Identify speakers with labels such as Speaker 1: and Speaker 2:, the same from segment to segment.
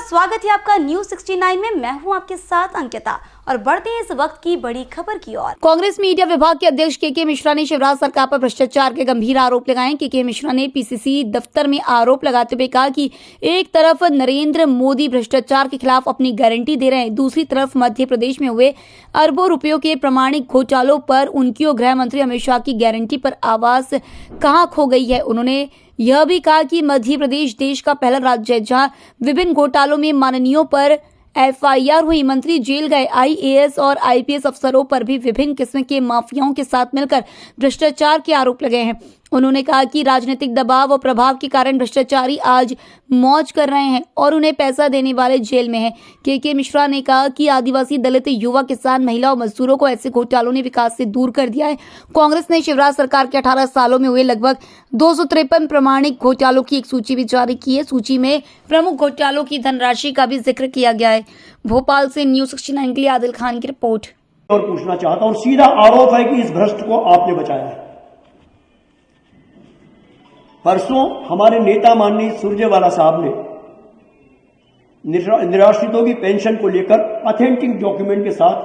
Speaker 1: स्वागत है आपका न्यूज 69 में। मैं हूं आपके साथ अंकिता और बढ़ते हैं इस वक्त की बड़ी खबर की ओर। कांग्रेस मीडिया विभाग के अध्यक्ष के मिश्रा ने शिवराज सरकार पर भ्रष्टाचार के गंभीर आरोप लगाए। के मिश्रा ने पीसीसी दफ्तर में आरोप लगाते हुए कहा कि एक तरफ नरेंद्र मोदी भ्रष्टाचार के खिलाफ अपनी गारंटी दे रहे हैं, दूसरी तरफ मध्य प्रदेश में हुए अरबों रुपयों के प्रमाणिक घोटालों पर उनकी और गृह मंत्री अमित शाह की गारंटी पर आवाज कहां खो गई है। उन्होंने यह भी कहा कि मध्य प्रदेश देश का पहला राज्य है जहां विभिन्न घोटालों में माननीयों पर एफआईआर हुई। मंत्री जेल गए। आईएएस और आईपीएस अफसरों पर भी विभिन्न किस्म के माफियाओं के साथ मिलकर भ्रष्टाचार के आरोप लगे हैं। उन्होंने कहा कि राजनीतिक दबाव और प्रभाव के कारण भ्रष्टाचारी आज मौज कर रहे हैं और उन्हें पैसा देने वाले जेल में हैं। के मिश्रा ने कहा कि आदिवासी, दलित, युवा, किसान, महिला और मजदूरों को ऐसे घोटालों ने विकास से दूर कर दिया है। कांग्रेस ने शिवराज सरकार के 18 सालों में हुए लगभग 253 प्रमाणिक घोटालों की एक सूची भी जारी की है। सूची में प्रमुख घोटालों की धनराशि का भी जिक्र किया गया है। भोपाल से न्यूज 69 के लिए आदिल खान की रिपोर्ट।
Speaker 2: और पूछना चाहता हूं, सीधा आरोप है कि इस भ्रष्ट को आपने बचाया है। परसों हमारे नेता माननीय सुरजेवाला साहब ने निराश्रितों की पेंशन को लेकर ऑथेंटिक डॉक्यूमेंट के साथ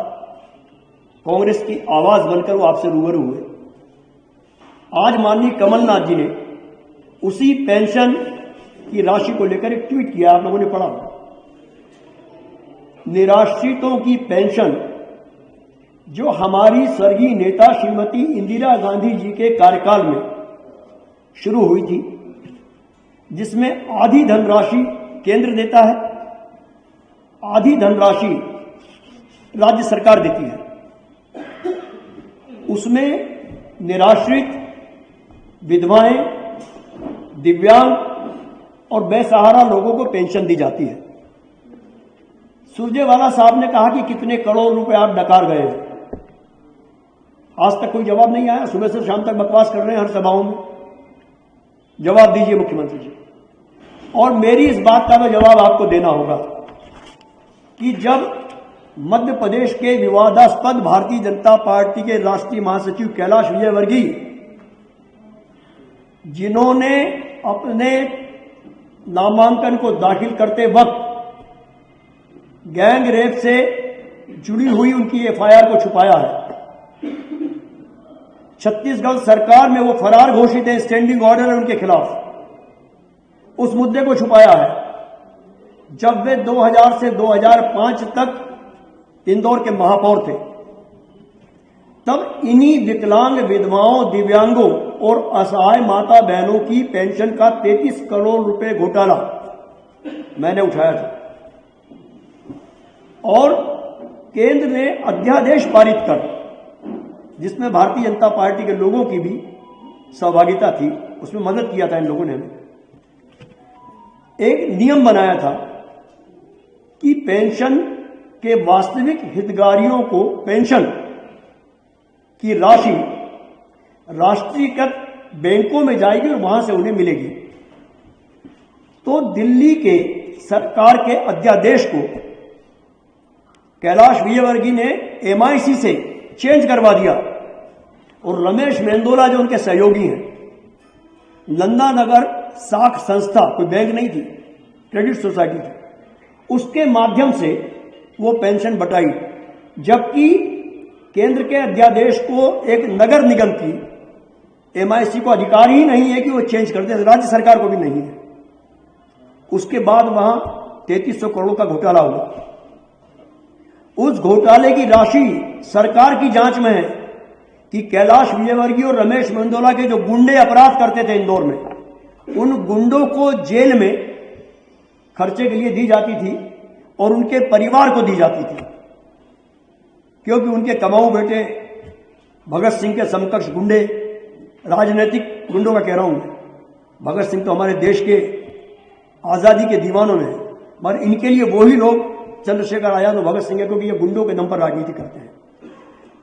Speaker 2: कांग्रेस की आवाज बनकर वो आपसे रूबरू हुए। आज माननीय कमलनाथ जी ने उसी पेंशन की राशि को लेकर एक ट्वीट किया, आप लोगों ने पढ़ा। निराश्रितों की पेंशन जो हमारी स्वर्गीय नेता श्रीमती इंदिरा गांधी जी के कार्यकाल में शुरू हुई थी, जिसमें आधी धनराशि केंद्र देता है, आधी धनराशि राज्य सरकार देती है। उसमें निराश्रित, विधवाएं, दिव्यांग और बेसहारा लोगों को पेंशन दी जाती है। सुरजेवाला साहब ने कहा कि कितने करोड़ रुपए आप डकार गए हैं। आज तक कोई जवाब नहीं आया। सुबह से शाम तक बकवास कर रहे हैं हर सभाओं में। जवाब दीजिए मुख्यमंत्री जी। और मेरी इस बात का तो जवाब आपको देना होगा कि जब मध्य प्रदेश के विवादास्पद भारतीय जनता पार्टी के राष्ट्रीय महासचिव कैलाश विजयवर्गीय, जिन्होंने अपने नामांकन को दाखिल करते वक्त गैंग रेप से जुड़ी हुई उनकी एफआईआर को छुपाया है, छत्तीसगढ़ सरकार में वो फरार घोषित है, स्टैंडिंग ऑर्डर है उनके खिलाफ, उस मुद्दे को छुपाया है। जब वे 2000 से 2005 तक इंदौर के महापौर थे, तब इन्हीं विकलांग, विधवाओं, दिव्यांगों और असहाय माता बहनों की पेंशन का 33 करोड़ रुपए घोटाला मैंने उठाया था और केंद्र ने अध्यादेश पारित कर, जिसमें भारतीय जनता पार्टी के लोगों की भी सहभागिता थी, उसमें मदद किया था इन लोगों ने हमें, एक नियम बनाया था कि पेंशन के वास्तविक हितग्राहियों को पेंशन की राशि राष्ट्रीयकृत बैंकों में जाएगी और वहां से उन्हें मिलेगी। तो दिल्ली के सरकार के अध्यादेश को कैलाश विजयवर्गीय ने एमआईसी से चेंज करवा दिया और रमेश मेंदोला जो उनके सहयोगी हैं, नंदा नगर साख संस्था, कोई बैंक नहीं थी, क्रेडिट सोसाइटी थी, उसके माध्यम से वो पेंशन बटाई। जबकि केंद्र के अध्यादेश को एक नगर निगम की एमआईसी को अधिकार ही नहीं है कि वो चेंज कर दे, राज्य सरकार को भी नहीं है। उसके बाद वहां 3300 करोड़ का घोटाला हुआ। उस घोटाले की राशि सरकार की जांच में है कि कैलाश विजयवर्गीय और रमेश मेंदोला के जो गुंडे अपराध करते थे इंदौर में, उन गुंडों को जेल में खर्चे के लिए दी जाती थी और उनके परिवार को दी जाती थी, क्योंकि उनके कमाऊ बेटे भगत सिंह के समकक्ष गुंडे, राजनीतिक गुंडों का कह रहा हूं मैं, भगत सिंह तो हमारे देश के आजादी के दीवानों में, मगर इनके लिए वही लोग चंद्रशेखर आजाद और भगत सिंह है, क्योंकि ये गुंडों के दम पर राजनीति करते हैं।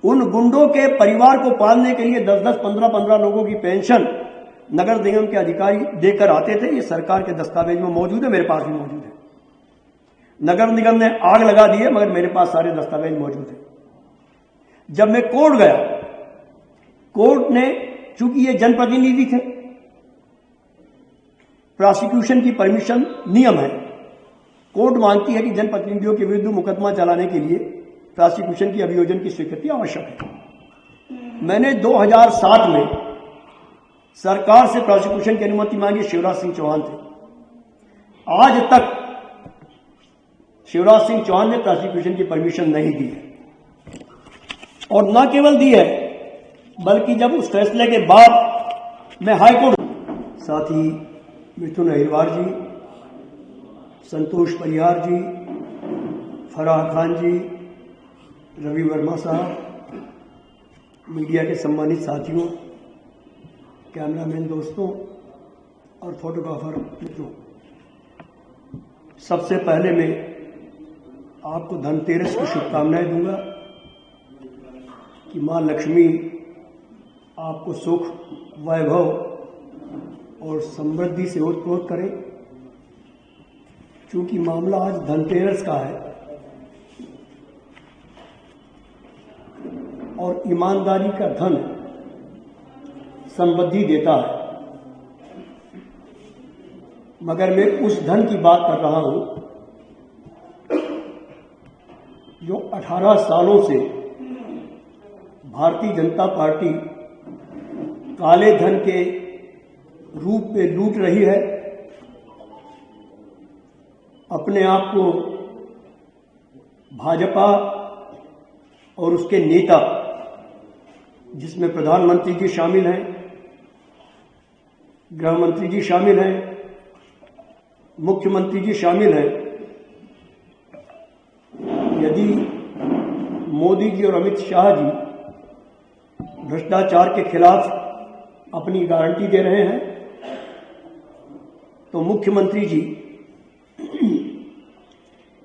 Speaker 2: उन गुंडों के परिवार को पालने के लिए 10-10, 15-15 लोगों की पेंशन नगर निगम के अधिकारी देकर आते थे। ये सरकार के दस्तावेज में मौजूद है, मेरे पास भी मौजूद है। नगर निगम ने आग लगा दी है, मगर मेरे पास सारे दस्तावेज मौजूद है। जब मैं कोर्ट गया, कोर्ट ने, चूंकि ये जनप्रतिनिधि थे, प्रोसिक्यूशन की परमिशन नियम है, कोर्ट मानती है कि जनप्रतिनिधियों के विरुद्ध मुकदमा चलाने के लिए प्रोसिक्यूशन की अभियोजन की स्वीकृति आवश्यक है। मैंने 2007 में सरकार से प्रोसिक्यूशन की अनुमति मांगी, शिवराज सिंह चौहान थे। आज तक शिवराज सिंह चौहान ने प्रोसिक्यूशन की परमिशन नहीं दी है, और न केवल दी है बल्कि जब उस फैसले के बाद मैं हाईकोर्ट, साथ ही मिथुन अहिरवार जी, संतोष परिहार जी, फराह खान जी, रवि वर्मा साहब, मीडिया के सम्मानित साथियों, कैमरामैन दोस्तों और फोटोग्राफर मित्रों, सबसे पहले मैं आपको धनतेरस की शुभकामनाएं दूंगा कि मां लक्ष्मी आपको सुख, वैभव और समृद्धि से ओतप्रोत करें। क्योंकि मामला आज धनतेरस का है और ईमानदारी का धन समृद्धि देता है, मगर मैं उस धन की बात कर रहा हूं जो 18 सालों से भारतीय जनता पार्टी काले धन के रूप में लूट रही है। अपने आप को भाजपा और उसके नेता, जिसमें प्रधानमंत्री जी शामिल हैं, गृह मंत्री जी शामिल हैं, मुख्यमंत्री जी शामिल हैं, यदि मोदी जी और अमित शाह जी भ्रष्टाचार के खिलाफ अपनी गारंटी दे रहे हैं, तो मुख्यमंत्री जी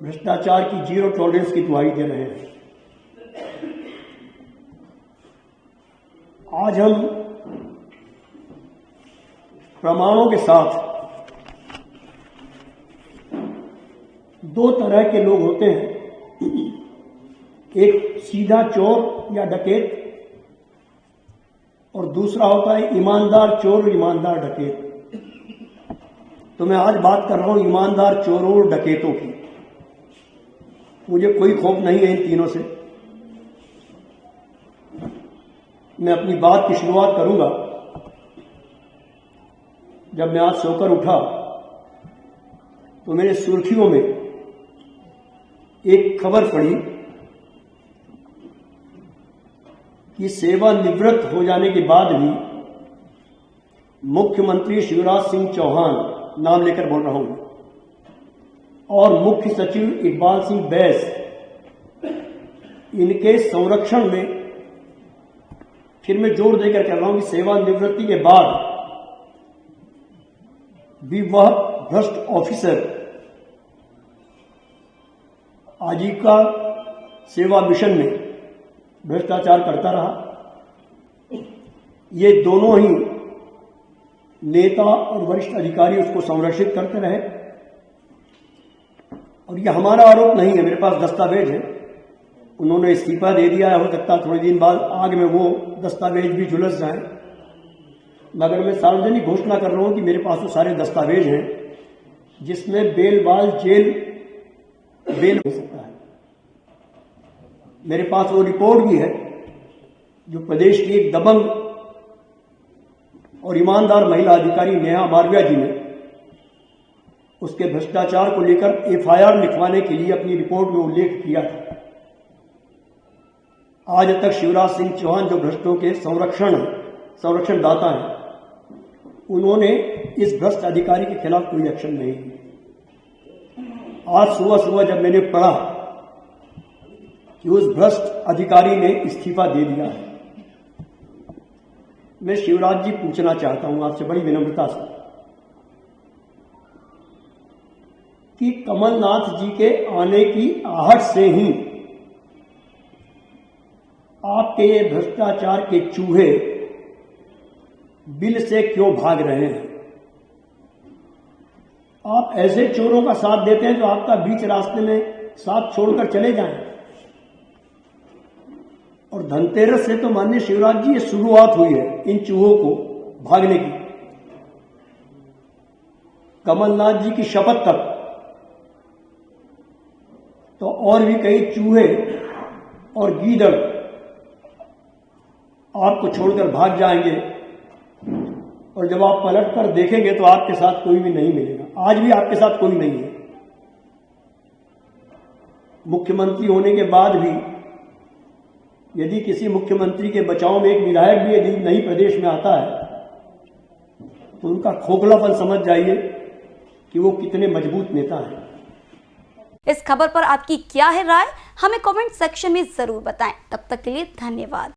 Speaker 2: भ्रष्टाचार की जीरो टॉलरेंस की दुहाई दे रहे हैं। आज हम प्रमाणों के साथ, दो तरह के लोग होते हैं, एक सीधा चोर या डकैत और दूसरा होता है ईमानदार चोर, ईमानदार डकैत। तो मैं आज बात कर रहा हूं ईमानदार चोरों और डकैतों की। मुझे कोई खौफ नहीं है इन तीनों से। मैं अपनी बात की शुरुआत करूंगा, जब मैं आज सोकर उठा तो मेरे सुर्खियों में एक खबर पड़ी कि सेवानिवृत्त हो जाने के बाद भी मुख्यमंत्री शिवराज सिंह चौहान, नाम लेकर बोल रहा हूं, और मुख्य सचिव इकबाल सिंह बैस, इनके संरक्षण में, फिर मैं जोर देकर कह रहा हूं कि सेवानिवृत्ति के बाद भी वह भ्रष्ट ऑफिसर आजीविका सेवा मिशन में भ्रष्टाचार करता रहा। ये दोनों ही नेता और वरिष्ठ अधिकारी उसको संरक्षित करते रहे। और ये हमारा आरोप नहीं है, मेरे पास दस्तावेज है। उन्होंने इस्तीफा दे दिया है, हो सकता है थोड़े दिन बाद आग में वो दस्तावेज भी झुलस जाए, मगर मैं सार्वजनिक घोषणा कर रहा हूं कि मेरे पास वो सारे दस्तावेज हैं जिसमें बेलबाल जेल बेल हो सकता है। मेरे पास वो रिपोर्ट भी है जो प्रदेश की एक दबंग और ईमानदार महिला अधिकारी नेहा मालविया जी ने उसके भ्रष्टाचार को लेकर एफआईआर लिखवाने के लिए अपनी रिपोर्ट में उल्लेख किया था। आज तक शिवराज सिंह चौहान जो भ्रष्टों के संरक्षण दाता हैं, उन्होंने इस भ्रष्ट अधिकारी के खिलाफ कोई एक्शन नहीं लिया। आज सुबह जब मैंने पढ़ा कि उस भ्रष्ट अधिकारी ने इस्तीफा दे दिया है, मैं शिवराज जी पूछना चाहता हूं आपसे बड़ी विनम्रता से कि कमलनाथ जी के आने की आहट से ही आपके ये भ्रष्टाचार के चूहे बिल से क्यों भाग रहे हैं? आप ऐसे चोरों का साथ देते हैं जो आपका बीच रास्ते में साथ छोड़कर चले जाएं। और धनतेरस से तो माननीय शिवराज जी ये शुरुआत हुई है इन चूहों को भागने की। कमलनाथ जी की शपथ तक तो और भी कई चूहे और गीदड़ आपको छोड़कर भाग जाएंगे, और जब आप पलट कर देखेंगे तो आपके साथ कोई भी नहीं मिलेगा। आज भी आपके साथ कोई नहीं है। मुख्यमंत्री होने के बाद भी यदि किसी मुख्यमंत्री के बचाव में एक विधायक भी यदि नहीं प्रदेश में आता है तो उनका खोखलापन समझ जाइए कि वो कितने मजबूत नेता हैं।
Speaker 1: इस खबर पर आपकी क्या है राय, हमें कमेंट सेक्शन में जरूर बताएं। तब तक के लिए धन्यवाद।